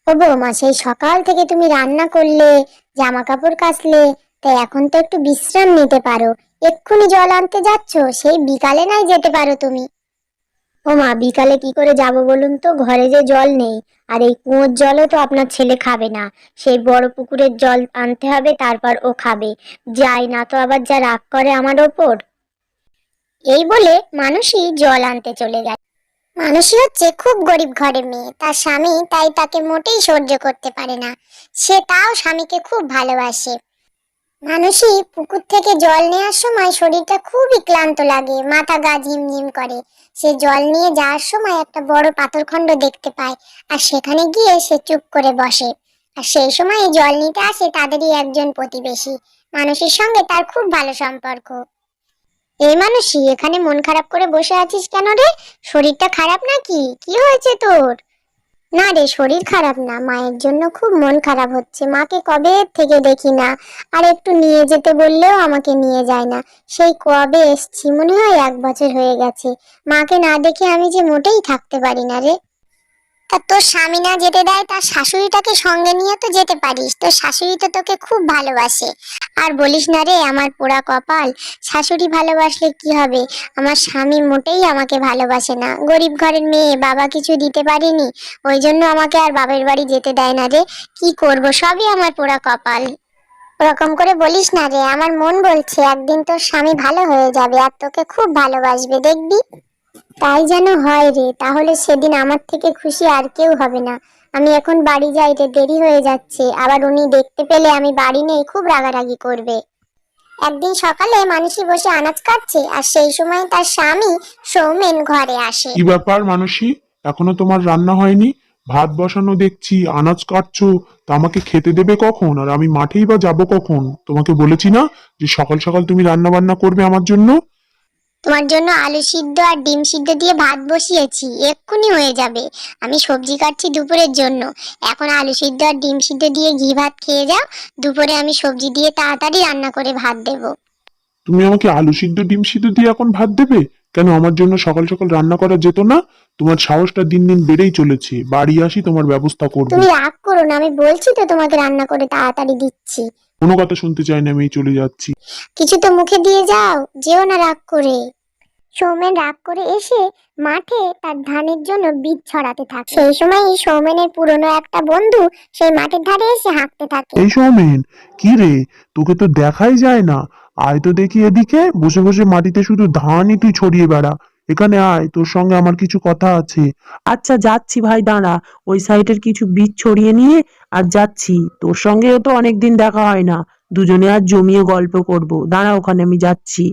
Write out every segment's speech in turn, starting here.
ও বৌমা, সেই সকাল থেকে তুমি রান্না করলে, জামা কাপড় কাচলে, তাই এখন তো একটু বিশ্রাম নিতে পারো। এক্ষুনি জল আনতে যাচ্ছ? সেই বিকালে নাই যেতে পারো তুমি। ও মা, বিকালে কি করে যাব বলুন তো, ঘরে যে জল নেই। আর এই কুয়োর জলও তো আপনার ছেলে খাবে না, সেই বড় পুকুরের জল আনতে হবে, তারপর ও খাবে। যাই না তো আবার যা রাগ করে আমার ওপর। এই বলে মানুষই জল আনতে চলে গেল। মানুষই হচ্ছে খুব গরিব ঘরের মেয়ে, তার স্বামী তাই তাকে মোটেই সহ্য করতে পারে না। সে তাও স্বামীকে খুব ভালোবাসে। মানুষই পুকুর থেকে জল নেওয়ার সময় শরীরটা খুবই ক্লান্ত লাগে, মাথা গা ঝিমঝিম করে। সে জল নিয়ে যাওয়ার সময় একটা বড় পাথরখণ্ড দেখতে পায়, আর সেখানে গিয়ে সে চুপ করে বসে। আর সেই সময় জল নিতে আসে তাদেরই একজন প্রতিবেশী। মানুষের সঙ্গে তার খুব ভালো সম্পর্ক। এই মানুষই, এখানে মন খারাপ করে বসে আছিস কেন রে? শরীরটা খারাপ নাকি? কি হয়েছে তোর? না রে, শরীর খারাপ না, মায়ের জন্য খুব মন খারাপ হচ্ছে। মাকে কবে থেকে দেখি না, আর একটু নিয়ে যেতে বললেও আমাকে নিয়ে যায় না। সেই কবে এসছি, মনে হয় 1 বছর হয়ে গেছে। মাকে না দেখে আমি যে মোটেই থাকতে পারি না রে। তা তোর স্বামী না যেতে দেয়, তার শাশুড়িটাকে সঙ্গে নিয়ে তো যেতে পারিস, তোর শাশুড়ি তো তোকে খুব ভালোবাসে। আর বলিস না রে, আমার পোড়া কপাল। শাশুড়ি ভালোবাসলে কি হবে, আমার স্বামী মোটেই আমাকে ভালোবাসে না। গরিব ঘরের মেয়ে, বাবা কিছু দিতে পারিনি, ওই জন্য আমাকে আর বাপের বাড়ি যেতে দেয় না রে। কি করব, সবই আমার পোড়া কপাল। ওরকম করে বলিস না রে, আমার মন বলছে একদিন তোর স্বামী ভালো হয়ে যাবে আর তোকে খুব ভালোবাসবে, দেখবি। তাই যেন হয় রে, তাহলে সেদিন আমার থেকে খুশি আর কেউ হবে না। আমি এখন বাড়ি যাই রে, দেরি হয়ে যাচ্ছে, আবার উনি দেখতে পেলে আমি বাড়ি নেই খুব রাগারাগি করবে। একদিন সকালে মানুষই বসে আনাজ কাটছে, আর সেই সময় তার স্বামী সৌমেন ঘরে আসে। কি ব্যাপার মানসী, এখনো তোমার রান্না হয়নি? ভাত বসানো দেখছি, আনাজ কাটছো, তা আমাকে খেতে দেবে কখন? আর আমি মাঠেই বা যাবো কখন? তোমাকে বলেছি না যে সকাল সকাল তুমি রান্না বান্না করবে আমার জন্য? তোমার জন্য আলু সিদ্ধ আর ডিম সিদ্ধ দিয়ে ভাত বসিয়েছি, এক্ষুনি হয়ে যাবে। আমি সবজি কাটছি দুপুরের জন্য। এখন আলু সিদ্ধ আর ডিম সিদ্ধ দিয়ে ঘি ভাত খেয়ে যাও। দুপুরে আমি সবজি দিয়ে তাড়াতাড়ি রান্না করে ভাত দেবো। তুমি আমাকে আলু সিদ্ধ ডিম সিদ্ধ দিয়ে এখন ভাত দেবে? কেন, আমার জন্য সকাল সকাল রান্না করা যেত না? তোমার সাহসটা দিন দিন বেড়েই চলেছে। বাড়ি আসি, তোমার ব্যবস্থা করব। তুমি রাগ করো না, আমি বলছি তো তোমাকে রান্না করে তাড়াতাড়ি দিচ্ছি। কোনো কথা শুনতে চাই না, আমি চলে যাচ্ছি। কিছু তো মুখে দিয়ে যাও, যেও না রাগ করে। সৌমেন রাগ করে এসে মাঠে তার ধানের জন্য বীজ ছড়াতে থাকে। সেই সময় সৌমেনের পুরনো একটা বন্ধু সেই মাঠের ধারে এসে হাঁকতে থাকে। এই সৌমেন, কি রে, তোকে তো দেখাই যায় না। আয় তো দেখি এদিকে, বসে বসে মাটিতে শুধু ধানই তুই ছড়িয়ে বেড়া। এখানে আয়, তোর সঙ্গে আমার কিছু কথা আছে। আচ্ছা যাচ্ছি ভাই, দাঁড়া। ওই সাইডের কিছু বীজ ছড়িয়ে নিয়ে আর যাচ্ছি। তোর সঙ্গেও তো অনেকদিন দেখা হয় না, দুজনে আর জমিয়ে গল্প করব। দাঁড়া, ওখানে আমি যাচ্ছি।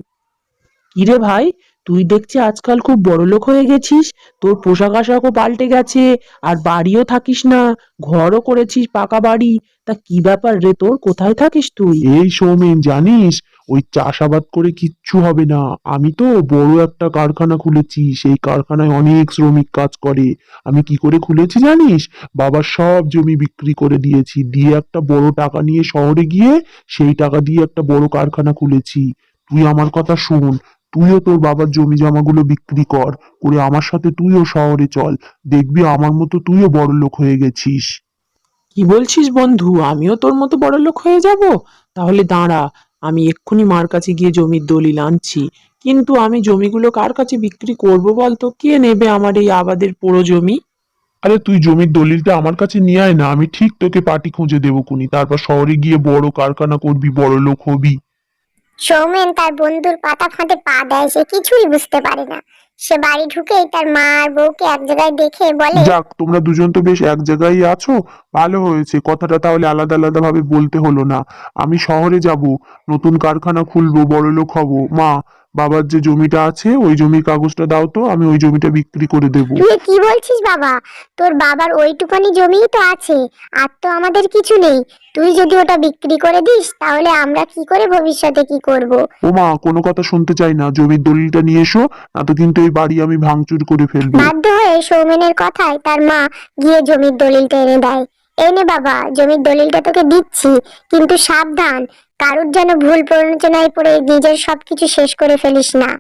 কিরে ভাই, তুই দেখছি আজকাল খুব বড়লোক হয়ে গেছিস। তোর পোশাক আশাকও পাল্টে গেছে, আর বাড়িও থাকিস না, ঘরও করেছিস পাকা বাড়ি। তা কি ব্যাপার রে তোর, কোথায় থাকিস তুই? এই সৌমেন, জানিস ওই চাষাবাদ করে কিচ্ছু হবে না। আমি তো বড় একটা কারখানা খুলেছি, সেই কারখানায় অনেক শ্রমিক কাজ করে। আমি কি করে খুলেছি জানিস? বাবার সব জমি বিক্রি করে দিয়েছি, দিয়ে একটা বড় টাকা নিয়ে শহরে গিয়ে সেই টাকা দিয়ে একটা বড় কারখানা খুলেছি। তুই আমার কথা শোন, তুইও তোর বাবার জমি জমাগুলো বিক্রি কর, করে আমার সাথে তুইও শহরে চল। দেখবি আমার মতো তুইও বড় লোক হয়ে গেছিস। কি বলছিস বন্ধু, আমিও তোর মতো বড়লোক হয়ে যাব? তাহলে দাঁড়া, আমি এক্ষুনি মার কাছে গিয়ে জমির দলিল আনছি। কিন্তু আমি জমিগুলো কার কাছে বিক্রি করব বলতো? কে নেবে আমার এই আবাদের পুরো জমি? আরে তুই জমির দলিলটা আমার কাছে নিয়ে আয় না, আমি ঠিক তোকে পার্টি খুঁজে দেবো কুনি। তারপর শহরে গিয়ে বড় কারখানা করবি, বড় লোক হবি। সৌমেন তার বন্ধুর পাতা ফাঁদে পা দেয়, সে কিছুই বুঝতে পারে না। সে বাড়ি ঢুকেই তার মা আর বউকে এক জায়গায় দেখে বলে, যাক, তোমরা দুজন তো বেশ এক জায়গায় আছো, ভালো হয়েছে। কথাটা তাহলে আলাদা আলাদা ভাবে বলতে হলো না। আমি শহরে যাব, নতুন কারখানা খুলবো, বড় লোক হব। মা, বাবার যে জমিটা আছে ওই জমির কাগজটা দাও তো, আমি ওই জমিটা বিক্রি করে দেবো। তুই কি বলছিস বাবা? তোর বাবার ওইটুকানি জমিই তো আছে, আর তো আমাদের কিছু নেই। তুই যদি ওটা বিক্রি করে দিস, তাহলে আমরা কি করে ভবিষ্যতে কি করব? ও মা, কোনো কথা শুনতে চাই না, জমির দলিলটা নিয়ে এসো, না তো কিন্তু এই বাড়ি আমি ভাঙচুর করে ফেলবো। বাধ্য হয়ে সৌমেনের কথায় তার মা গিয়ে জমির দলিলটা এনে দেয়। এই নে বাবা, জমির দলিলটা তোকে দিচ্ছি, কিন্তু সাবধান, কারুর যেন ভুল প্ররোচনায় পড়ে নিজের সবকিছু শেষ করে ফেলিস না।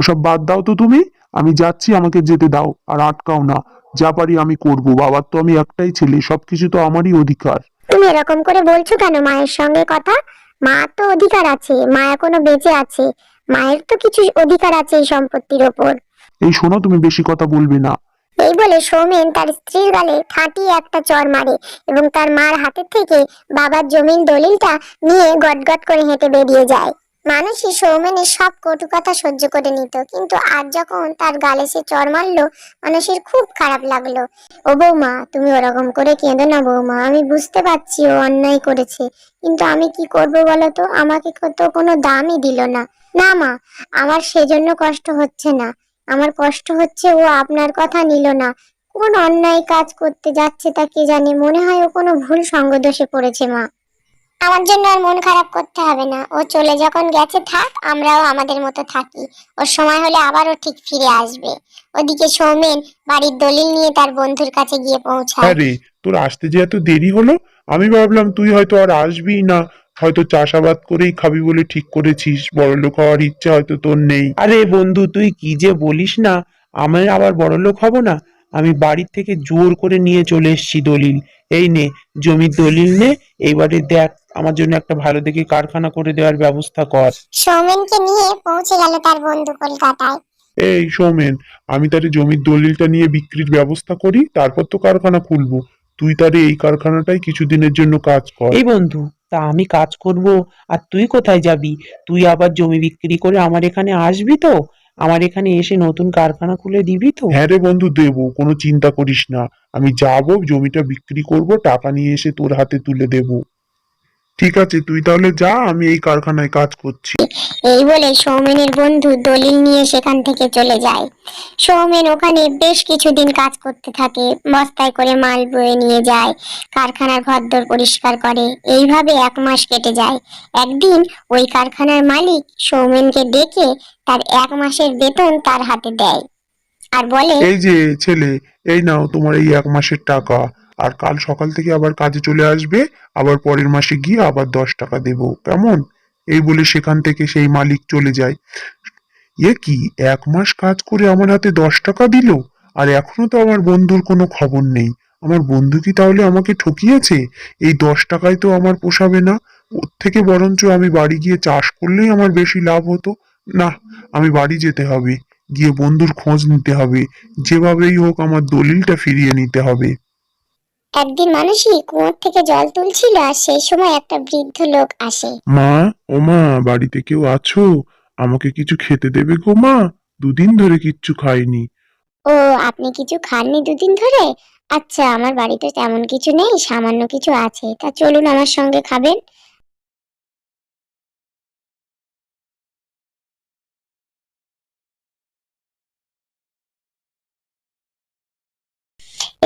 ওসব বাদ দাও তো তুমি। আমি যাচ্ছি, আমাকে যেতে দাও, আর আটকাও না। যা পারি আমি করব, বাবার তো আমি একটাই ছেলে, সবকিছু তো আমারই অধিকার। তুমি এরকম করে বলছো কেন মায়ের সঙ্গে কথা? মা তো অধিকার আছে, মা এখনো বেঁচে আছে, মায়ের তো কিছু অধিকার আছে এই সম্পত্তির ওপর। এই শোনো, তুমি বেশি কথা বলবে না। এই বলে সৌমেন তার স্ত্রীর গালে ঠাঁটিয়ে একটা চড় মারে এবং তার মার হাতের থেকে বাবার জমির দলিলটা নিয়ে গটগট করে হেঁটে বেরিয়ে যায়। মানুষই সৌমেনের সব কটু কথা সহ্য করে নিত, কিন্তু আজ যখন তার গালে সে চড় মারলো, মানুষের খুব খারাপ লাগলো। ও বৌমা, তুমি ওরকম করে কেঁদো না বৌমা, আমি বুঝতে পারছি ও অন্যায় করেছে, কিন্তু আমি কি করব বলো তো? আমাকে তো কোনো দামই দিল না। না মা, আমার সেজন্য কষ্ট হচ্ছে না, আমার কষ্ট হচ্ছে ও আপনার কথা নিল না। কোন অন্যায় কাজ করতে যাচ্ছে তা কে জানে, মনে হয় ও কোনো ভুল সঙ্গ দোষে পড়েছে মা। আমার জন্য আর মন খারাপ করতে হবে না, ও চলে যখন গেছে থাক, আমরাও আমাদের মতো থাকি, ওর সময় হলে আবারও ঠিক ফিরে আসবে। ওদিকে সৌমেন বাড়ির দলিল নিয়ে তার বন্ধুর কাছে গিয়ে পৌঁছায়। হ্যাঁ রে, তোর আসতে যে এত দেরি হলো, আমি ভাবলাম তুই হয়তো আর আসবিই না, হয়তো চাষাবাদ করেই খাবি বলে ঠিক করেছিস, বড়লোক হওয়ার ইচ্ছা হয়তো তোর নেই। আরে বন্ধু, তুই কি যে বলিস না, আমি আবার বড়লোক হব না? আমি বাড়ির থেকে জোর করে নিয়ে চলে এসেছি দলিল। এই নে, জমির দলিল নে। এইবারে দেখ, আমার জন্য একটা ভালো দেখে কারখানা করে দেওয়ার ব্যবস্থা কর। সৌমেনকে নিয়ে পৌঁছে গেল তার বন্ধু কলকাতায়। এই সৌমেন, আমি তারে জমির দলিলটা নিয়ে বিক্রির ব্যবস্থা করি, তারপর তো কারখানা খুলবো। তুই তারে এই কারখানাটাই কিছুদিনের জন্য কাজ কর। এই বন্ধু, তা আমি কাজ করব আর তুই কোথায় যাবি? তুই আবার জমি বিক্রি করে আমার এখানে আসবি তো? আমার এখানে এসে নতুন কারখানা খুলে দিবি তো? হ্যাঁ রে বন্ধু, দেবো, কোনো চিন্তা করিস না। আমি যাবো, জমিটা বিক্রি করব, টাকা নিয়ে এসে তোর হাতে তুলে দেবো। ঠিক আছে, তুই তাহলে যা, আমি এই কারখানায় কাজ করছি। এই বলে সৌমেনের বন্ধু দলিল নিয়ে সেখান থেকে চলে যায়। সৌমেন ওখানে বেশ কিছুদিন কাজ করতে থাকে, বস্তায় করে মাল বয়ে নিয়ে যায়, কারখানার ঘরদোর পরিষ্কার করে। এইভাবে 1 মাস কেটে যায়। একদিন ওই কারখানার মালিক সৌমেনকে ডেকে তার 1 মাসের বেতন তার হাতে দেয় আর বলে, এই যে ছেলে, এই নাও তোমার এই 1 মাসের টাকা, আর কাল সকাল থেকে আবার কাজে চলে আসবে, আবার পরের মাসে গিয়ে আবার 10 টাকা দেবো, কেমন? এই বলে সেখান থেকে সেই মালিক চলে যায়। এ কি, 1 মাস কাজ করে আমার হাতে 10 টাকা দিল, আর এখনো তো আমার বন্ধুর কোনো খবর নেই। আমার বন্ধু কি তাহলে আমাকে ঠকিয়েছে? এই 10 টাকায় তো আমার পোষাবে না, ওর থেকে বরঞ্চ আমি বাড়ি গিয়ে চাষ করলেই আমার বেশি লাভ হতো। না, আমি বাড়ি যেতে হবে, গিয়ে বন্ধুর খোঁজ নিতে হবে, যেভাবেই হোক আমার দলিলটা ফিরিয়ে নিতে হবে। একদিন মানুষই কুয়োর থেকে জল তুলছিল, আর সেই সময় একটা বৃদ্ধ লোক আসে। মা, ও মা, বাড়িতে কেউ আছো? আমাকে কিছু খেতে দেবে গো মা, দুদিন ধরে কিচ্ছু খাইনি। ও, আপনি কিছু খাননি 2 দিন ধরে? আচ্ছা, আমার বাড়িতে তেমন কিছু নেই, সামান্য কিছু আছে, তা চলুন আমার সঙ্গে খাবেন।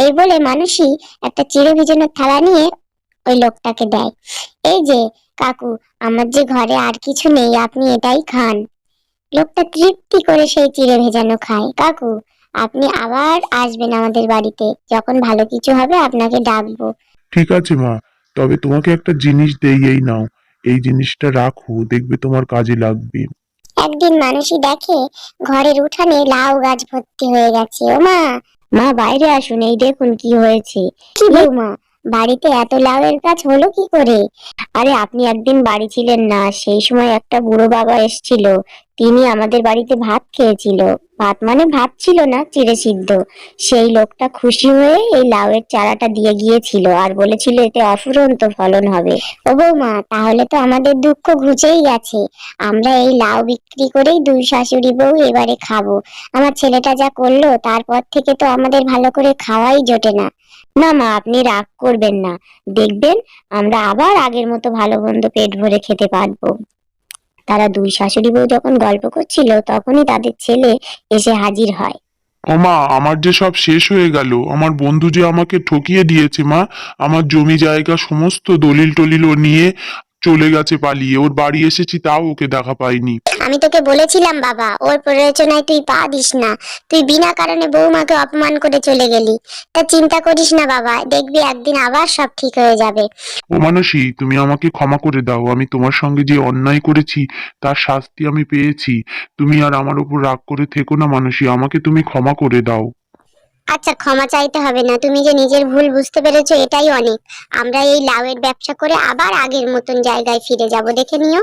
এই বলে মানুষই একটা চিড়ে ভিজানো থালা নিয়ে ওই লোকটাকে দেয়। এই যে কাকু, আমার যে ঘরে আর কিছু নেই, আপনি এটাই খান। লোকটা তৃপ্তি করে সেই চিড়ে ভেজানো খায়। কাকু, আপনি আবার আসবেন আমাদের বাড়িতে, যখন ভালো কিছু হবে আপনাকে ডাকবো। ঠিক আছে মা, তবে তোমাকে একটা জিনিস দেই, এই নাও, এই জিনিসটা রাখো, দেখবে তোমার কাজে লাগবে। একদিন মানুষই দেখে ঘরের উঠানে লাউ গাছ ভর্তি হয়ে গেছে। ও মা, মা বাইরে আসুন, এই দেখুন কি হয়েছে। কি বৌমা, বাড়িতে এত লাউয়ের গাছ হলো কি করে? আরে আপনি একদিন বাড়ি ছিলেন না, সেই সময় একটা বুড়ো বাবা এসেছিল, তিনি আমাদের বাড়িতে ভাত খেয়েছিল। ভাত মানে ভাত ছিল না, চিড়ে সিদ্ধ। সেই লোকটা খুশি হয়ে এই লাউয়ের চারাটা দিয়ে গিয়েছিল আর বলেছিল এতে অফুরন্ত ফলন হবে। ও বৌমা, তাহলে তো আমাদের দুঃখ ঘুচেই গেছে, আমরা এই লাউ বিক্রি করেই 2 শাশুড়ি বউ এবারে খাবো। আমার ছেলেটা যা করলো, তারপর থেকে তো আমাদের ভালো করে খাওয়াই জোটে না। না মা, আপনি রাগ করবেন না, দেখবেন আমরা আবার আগের মতো ভালো মন্দ পেট ভরে খেতে পারবো। তারা 2 শাশুড়ি বউ যখন গল্প করছিল, তখনই তাদের ছেলে এসে হাজির হয়। ও মা, আমার যে সব শেষ হয়ে গেল, আমার বন্ধু যে আমাকে ঠকিয়ে দিয়েছে মা, আমার জমি জায়গা সমস্ত দলিল টলিল ও নিয়ে চলে গেছে পালিয়ে, ওর বাড়ি এসেছি তাও ওকে দেখা পাইনি। আমি তোকে বলেছিলাম বাবা, ওর প্ররোচনায় তুই পা দিস না। তুই বিনা কারণে বৌমাকে অপমান করে চলে গেলি। তা চিন্তা করিস না বাবা, দেখবি একদিন আবার সব ঠিক হয়ে যাবে। ও মানসী, তুমি আমাকে ক্ষমা করে দাও। আমি তোমার সঙ্গে যে অন্যায় করেছি তার শাস্তি আমি পেয়েছি। তুমি আর আমার উপর রাগ করে থেকো না মানসী, আমাকে তুমি ক্ষমা করে দাও। আচ্ছা, ক্ষমা চাইতে হবে না, তুমি যে নিজের ভুল বুঝতে পেরেছো এটাই অনেক। আমরা এই লাউয়ের ব্যবসা করে আবার আগের মতন জায়গায় ফিরে যাব, দেখে নিও।